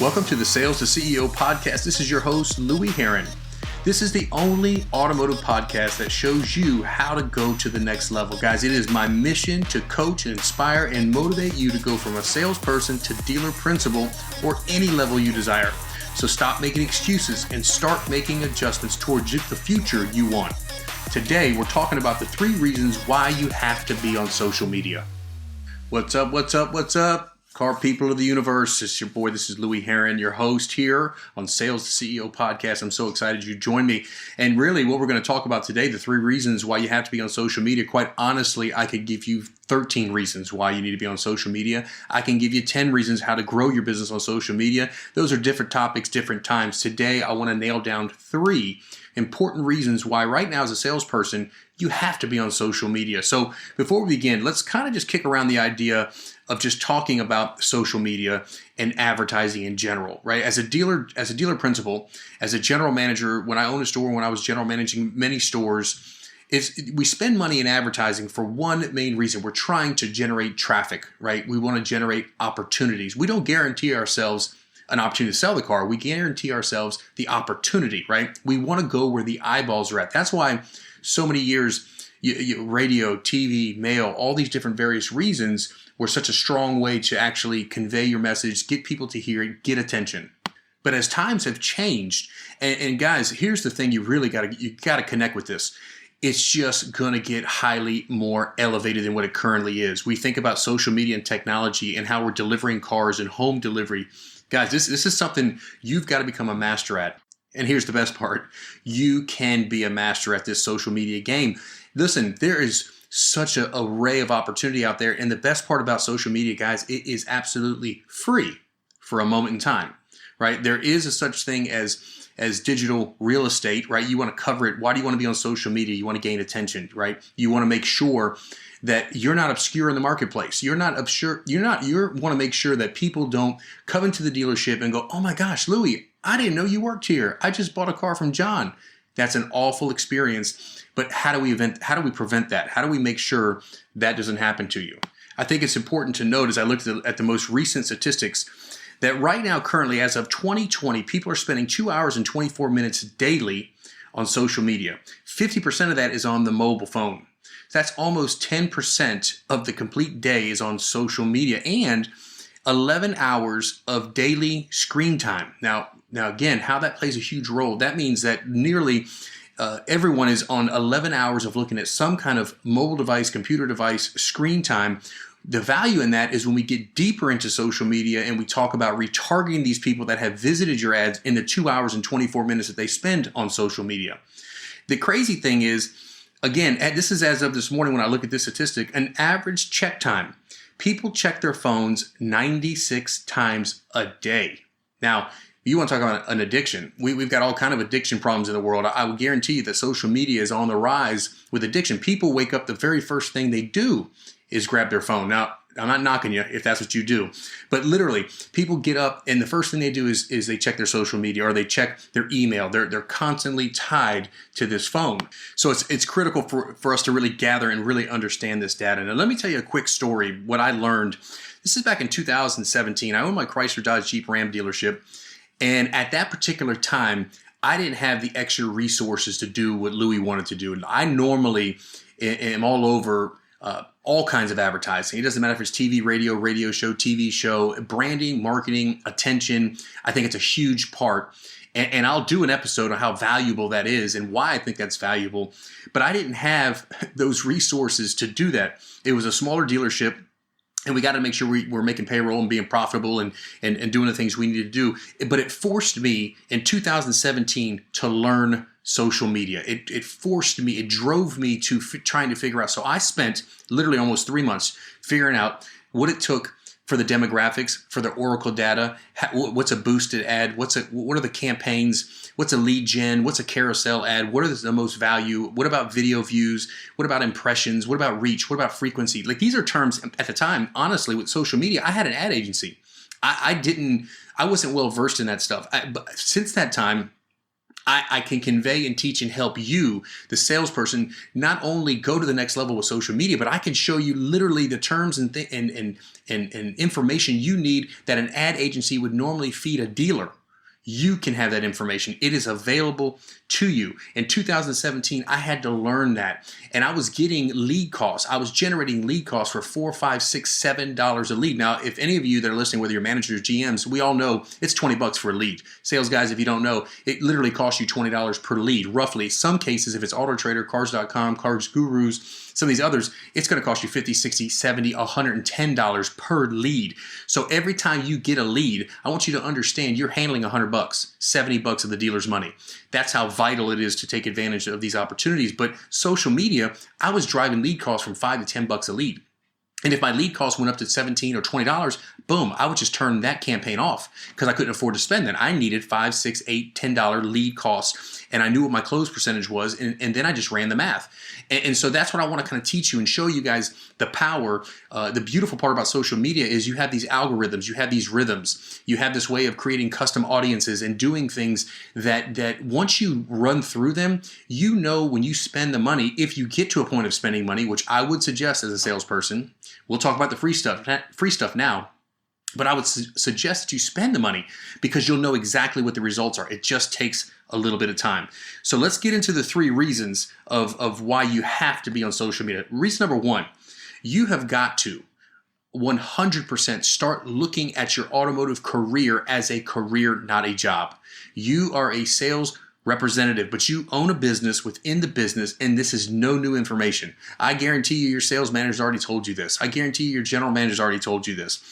Welcome to the Sales to CEO podcast. This is your host, Louis Herron. This is the only automotive podcast that shows you how to go to the next level. Guys, it is my mission to coach, inspire, and motivate you to go from a salesperson to dealer principal or any level you desire. So stop making excuses and start making adjustments towards the future you want. Today, we're talking about the 3 reasons why you have to be on social media. What's up? Car people of the universe, it's your boy, this is Louis Herron, your host here on Sales to CEO podcast. I'm so excited you joined me. And really what we're going to talk about today, the 3 reasons why you have to be on social media. Quite honestly, I could give you 13 reasons why you need to be on social media. I can give you 10 reasons how to grow your business on social media. Those are different topics, different times. Today, I want to nail down 3 important reasons why right now as a salesperson, you have to be on social media. So before we begin, let's kind of just kick around the idea of just talking about social media and advertising in general, right? As a dealer principal, as a general manager, when I owned a store, when I was general managing many stores, we spend money in advertising for one main reason. We're trying to generate traffic, right? We want to generate opportunities. We don't guarantee ourselves an opportunity to sell the car. We guarantee ourselves the opportunity, right? We want to go where the eyeballs are at. That's why so many years, radio, TV, mail, all these different various reasons were such a strong way to actually convey your message, get people to hear it, get attention. But as times have changed, and guys, here's the thing: you got to connect with this. It's just gonna get highly more elevated than what it currently is. We think about social media and technology and how we're delivering cars and home delivery. Guys, this is something you've got to become a master at. And here's the best part: you can be a master at this social media game. Listen, there is such an array of opportunity out there. And the best part about social media, guys, it is absolutely free for a moment in time, right? There is a such thing as digital real estate, right? You want to cover it. Why do you want to be on social media? You want to gain attention, right? You want to make sure that you're not obscure in the marketplace. You want to make sure that people don't come into the dealership and go, "Oh my gosh, Louis, I didn't know you worked here. I just bought a car from John." That's an awful experience. But how do we prevent that? How do we make sure that doesn't happen to you? I think it's important to note, as I looked at the most recent statistics, that right now, currently, as of 2020, people are spending 2 hours and 24 minutes daily on social media. 50% of that is on the mobile phone. That's almost 10% of the complete day is on social media, and 11 hours of daily screen time. Now again, how that plays a huge role. That means that nearly everyone is on 11 hours of looking at some kind of mobile device, computer device, screen time. The value in that is when we get deeper into social media and we talk about retargeting these people that have visited your ads in the 2 hours and 24 minutes that they spend on social media. The crazy thing is, again, this is as of this morning when I look at this statistic, an average check time. People check their phones 96 times a day. Now, you want to talk about an addiction. We've got all kind of addiction problems in the world. I would guarantee you that social media is on the rise with addiction. People wake up, the very first thing they do is grab their phone. Now, I'm not knocking you if that's what you do, but literally people get up and the first thing they do is they check their social media or they check their email. They're constantly tied to this phone. So it's critical for us to really gather and really understand this data. Now, let me tell you a quick story, what I learned. This is back in 2017. I owned my Chrysler Dodge Jeep Ram dealership. And at that particular time, I didn't have the extra resources to do what Louis wanted to do. I normally am all over all kinds of advertising. It doesn't matter if it's TV, radio show, TV show, branding, marketing, attention. I think it's a huge part. And I'll do an episode on how valuable that is and why I think that's valuable. But I didn't have those resources to do that. It was a smaller dealership. And we got to make sure we're making payroll and being profitable and doing the things we need to do. But it forced me in 2017 to learn social media. It forced me, it drove me to trying to figure out. So I spent literally almost 3 months figuring out what it took for the demographics, for the Oracle data, what's a boosted ad, what are the campaigns, what's a lead gen, what's a carousel ad, what are the most value, what about video views, what about impressions, what about reach, what about frequency? Like, these are terms at the time, honestly, with social media. I had an ad agency. I wasn't well versed in that stuff. But since that time, I can convey and teach and help you, the salesperson, not only go to the next level with social media, but I can show you literally the terms and information you need that an ad agency would normally feed a dealer. You can have that information. It is available to you. In 2017, I had to learn that. And I was getting lead costs. I was generating lead costs for $4, $5, $6, $7 a lead. Now, if any of you that are listening, whether you're managers, GMs, we all know it's 20 bucks for a lead. Sales guys, if you don't know, it literally costs you $20 per lead, roughly. Some cases, if it's AutoTrader, Cars.com, Cars Gurus, some of these others, it's going to cost you $50, $60, $70, $110 per lead. So every time you get a lead, I want you to understand you're handling $100, 70 bucks of the dealer's money. That's how vital it is to take advantage of these opportunities. But social media, I was driving lead costs from $5 to 10 bucks a lead. And if my lead cost went up to $17 or $20, boom, I would just turn that campaign off because I couldn't afford to spend that. I needed $5, $6, $8, $10 lead costs, and I knew what my close percentage was, and then I just ran the math. And so that's what I want to kind of teach you and show you guys the power. The beautiful part about social media is you have these algorithms, you have these rhythms, you have this way of creating custom audiences and doing things that once you run through them, you know when you spend the money, if you get to a point of spending money, which I would suggest as a salesperson. We'll talk about the free stuff now, but I would suggest that you spend the money because you'll know exactly what the results are. It just takes a little bit of time. So let's get into the 3 reasons of why you have to be on social media. Reason number 1, you have got to 100% start looking at your automotive career as a career, not a job. You are a sales representative, but you own a business within the business, and this is no new information. I guarantee you your sales manager's already told you this. I guarantee you your general manager's already told you this.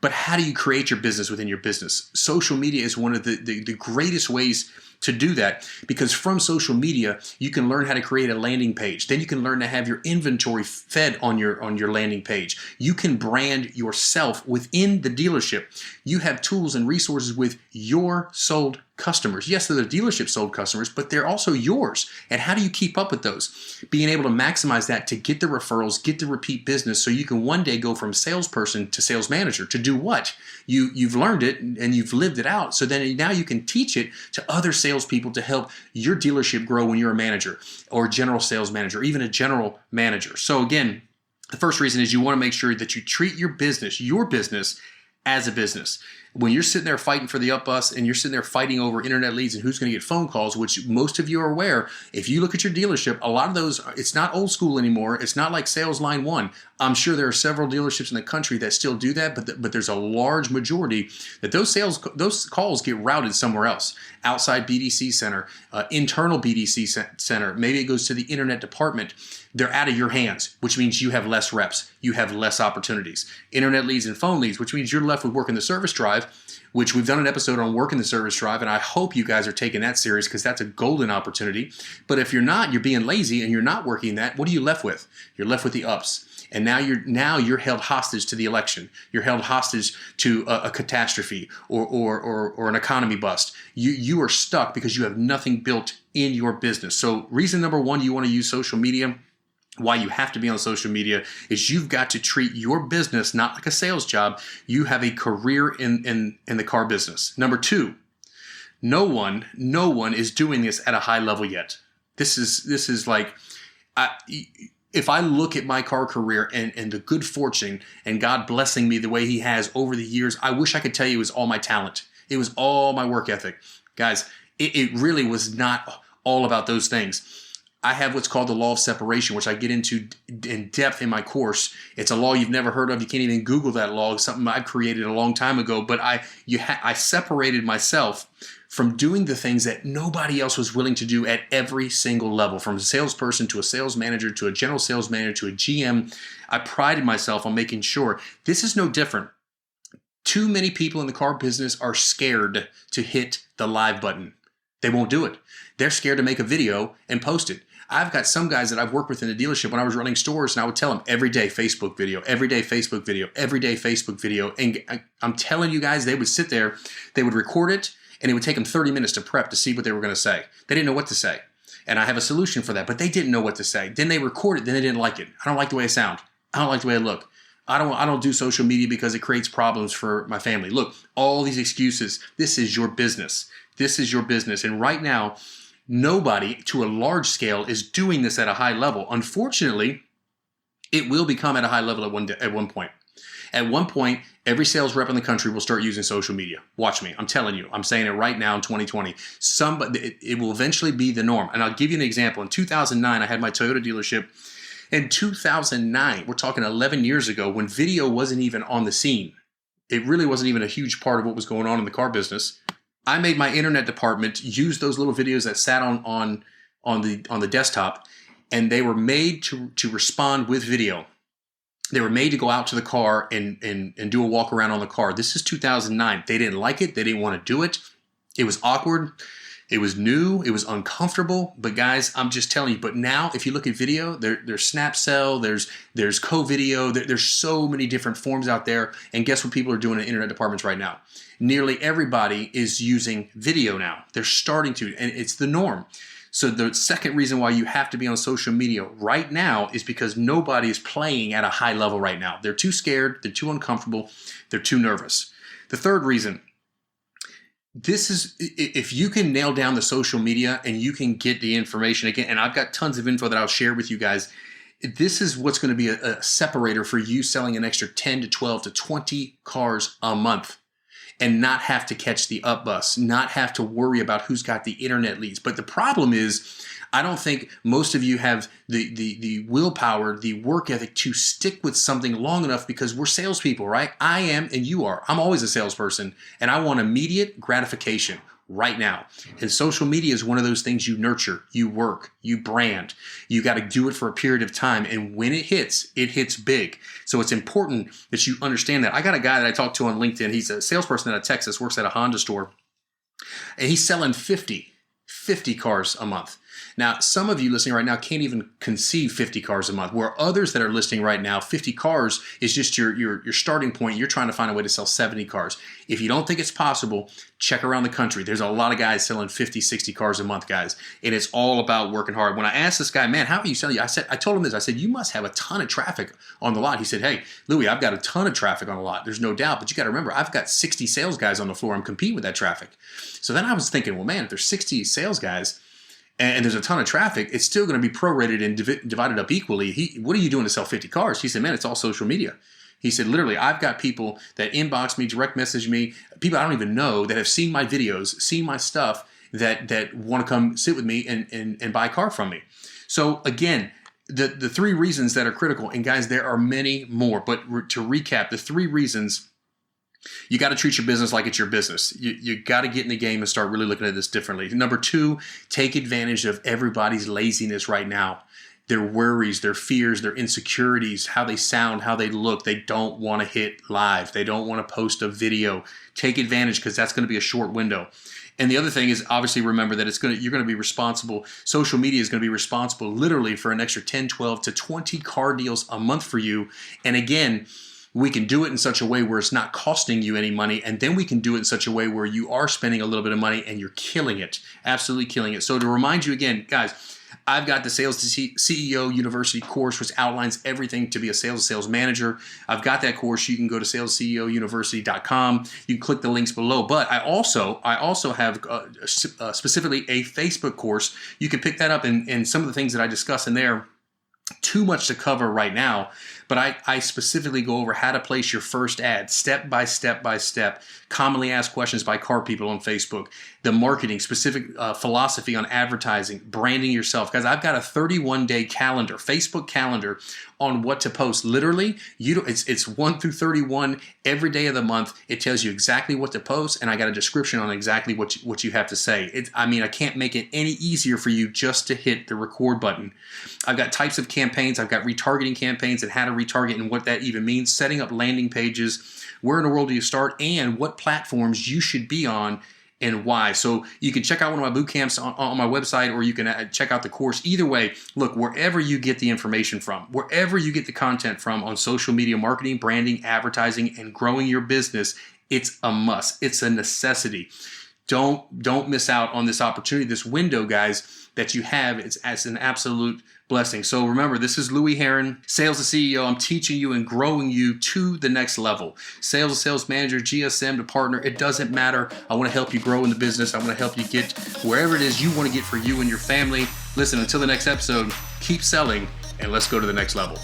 But how do you create your business within your business? Social media is one of the greatest ways to do that, because from social media, you can learn how to create a landing page. Then you can learn to have your inventory fed on your landing page. You can brand yourself within the dealership. You have tools and resources with your sold customers. Yes, they're the dealership sold customers, but they're also yours. And how do you keep up with those? Being able to maximize that to get the referrals, get the repeat business, so you can one day go from salesperson to sales manager to do what? You've learned it and you've lived it out. So then now you can teach it to other salespeople to help your dealership grow when you're a manager or a general sales manager, or even a general manager. So again, the first reason is you want to make sure that you treat your business as a business. When you're sitting there fighting for the up bus and you're sitting there fighting over internet leads and who's going to get phone calls, which most of you are aware, if you look at your dealership, a lot of those, it's not old school anymore. It's not like sales line 1. I'm sure there are several dealerships in the country that still do that, but there's a large majority that those calls get routed somewhere else, outside BDC center, internal BDC center. Maybe it goes to the internet department. They're out of your hands, which means you have less reps. You have less opportunities. Internet leads and phone leads, which means you're left with working the service drive, which we've done an episode on working the service drive, and I hope you guys are taking that serious because that's a golden opportunity. But if you're not, you're being lazy and you're not working that, what are you left with? You're left with the ups. And now you're held hostage to the election. You're held hostage to a catastrophe or an economy bust. You are stuck because you have nothing built in your business. So reason number 1, you want to use social media, why you have to be on social media, is you've got to treat your business not like a sales job. You have a career in the car business. Number 2, no one is doing this at a high level yet. This is like, if I look at my car career and the good fortune and God blessing me the way He has over the years, I wish I could tell you it was all my talent. It was all my work ethic. Guys, it really was not all about those things. I have what's called the law of separation, which I get into in depth in my course. It's a law you've never heard of. You can't even Google that law. It's something I created a long time ago. But I separated myself from doing the things that nobody else was willing to do at every single level, from a salesperson to a sales manager to a general sales manager to a GM. I prided myself on making sure this is no different. Too many people in the car business are scared to hit the live button. They won't do it. They're scared to make a video and post it. I've got some guys that I've worked with in the dealership when I was running stores, and I would tell them every day Facebook video, every day Facebook video, every day Facebook video. And I'm telling you guys, they would sit there, they would record it, and it would take them 30 minutes to prep to see what they were going to say. They didn't know what to say. And I have a solution for that, but they didn't know what to say. Then they record it, then they didn't like it. I don't like the way I sound. I don't like the way I look. I don't do social media because it creates problems for my family. Look, all these excuses, this is your business. This is your business. And right now, nobody to a large scale is doing this at a high level. Unfortunately, it will become at a high level at one point. At one point, every sales rep in the country will start using social media. Watch me. I'm telling you. I'm saying it right now in 2020. It will eventually be the norm. And I'll give you an example. In 2009, I had my Toyota dealership. In 2009, we're talking 11 years ago, when video wasn't even on the scene. It really wasn't even a huge part of what was going on in the car business. I made my internet department use those little videos that sat on the desktop, and they were made to respond with video. They were made to go out to the car and do a walk around on the car. This is 2009. They didn't like it. They didn't want to do it. It was awkward. It was new. It was uncomfortable. But guys, I'm just telling you. But now, if you look at video, there's Snapcell, there's Co-Video. There's so many different forms out there. And guess what people are doing in internet departments right now? Nearly everybody is using video now. They're starting to, and it's the norm. So the second reason why you have to be on social media right now is because nobody is playing at a high level right now. They're too scared. They're too uncomfortable. They're too nervous. The third reason, this is, if you can nail down the social media and you can get the information again, and I've got tons of info that I'll share with you guys, this is what's going to be a separator for you selling an extra 10 to 12 to 20 cars a month and not have to catch the up bus, not have to worry about who's got the internet leads. But the problem is, I don't think most of you have the willpower, the work ethic to stick with something long enough, because we're salespeople, right? I am and you are. I'm always a salesperson, and I want immediate gratification right now. And social media is one of those things you nurture, you work, you brand. You got to do it for a period of time. And when it hits big. So it's important that you understand that. I got a guy that I talked to on LinkedIn. He's a salesperson out of Texas, works at a Honda store, and he's selling 50 cars a month. Now, some of you listening right now can't even conceive 50 cars a month, where others that are listening right now, 50 cars is just your starting point. You're trying to find a way to sell 70 cars. If you don't think it's possible, check around the country. There's a lot of guys selling 50, 60 cars a month, guys. And it's all about working hard. When I asked this guy, man, how are you selling? I told him this. I said, you must have a ton of traffic on the lot. He said, hey, Louis, I've got a ton of traffic on the lot. There's no doubt. But you got to remember, I've got 60 sales guys on the floor. I'm competing with that traffic. So then I was thinking, well, man, if there's 60 sales guys, and there's a ton of traffic, it's still going to be prorated and divided up equally. What are you doing to sell 50 cars? He said, man, it's all social media. He said, literally, I've got people that inbox me, direct message me, people I don't even know that have seen my videos, seen my stuff, that want to come sit with me and buy a car from me. So again, the three reasons that are critical, and guys, there are many more, but to recap, the three reasons: you got to treat your business like it's your business. You got to get in the game and start really looking at this differently. Number two, take advantage of everybody's laziness right now. Their worries, their fears, their insecurities, how they sound, how they look. They don't want to hit live. They don't want to post a video. Take advantage, because that's going to be a short window. And the other thing is, obviously, remember that you're going to be responsible. Social media is going to be responsible literally for an extra 10, 12 to 20 car deals a month for you. And again, we can do it in such a way where it's not costing you any money, and then we can do it in such a way where you are spending a little bit of money and you're killing it, absolutely killing it. So to remind you again, guys, I've got the Sales to CEO University course, which outlines everything to be a sales manager. I've got that course. You can go to salesceouniversity.com. You can click the links below. But I also have specifically a Facebook course. You can pick that up, and some of the things that I discuss in there, too much to cover right now, but I specifically go over how to place your first ad, step by step, commonly asked questions by car people on Facebook, the marketing, specific philosophy on advertising, branding yourself. Guys, I've got a 31-day calendar, Facebook calendar, on what to post. Literally, it's 1 through 31 every day of the month. It tells you exactly what to post, and I got a description on exactly what you have to say. I can't make it any easier for you just to hit the record button. I've got types of campaigns. I've got retargeting campaigns and how to retarget and what that even means, setting up landing pages, where in the world do you start, and what platforms you should be on and why. So you can check out one of my boot camps on my website, or you can check out the course. Either way, look, wherever you get the information from, wherever you get the content from on social media marketing, branding, advertising, and growing your business, it's a must. It's a necessity. Don't miss out on this opportunity, this window, guys, that you have. It's an absolute blessings. So remember, this is Louis Heron, Sales to CEO. I'm teaching you and growing you to the next level. Sales to sales manager, GSM to partner, it doesn't matter. I want to help you grow in the business. I want to help you get wherever it is you want to get for you and your family. Listen, until the next episode, keep selling and let's go to the next level.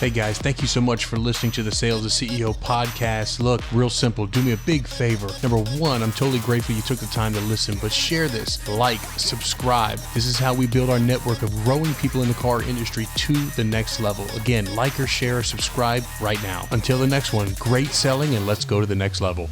Hey guys, thank you so much for listening to the Sales to CEO podcast. Look, real simple, do me a big favor. Number one, I'm totally grateful you took the time to listen, but share this, like, subscribe. This is how we build our network of growing people in the car industry to the next level. Again, like or share or subscribe right now. Until the next one, great selling and let's go to the next level.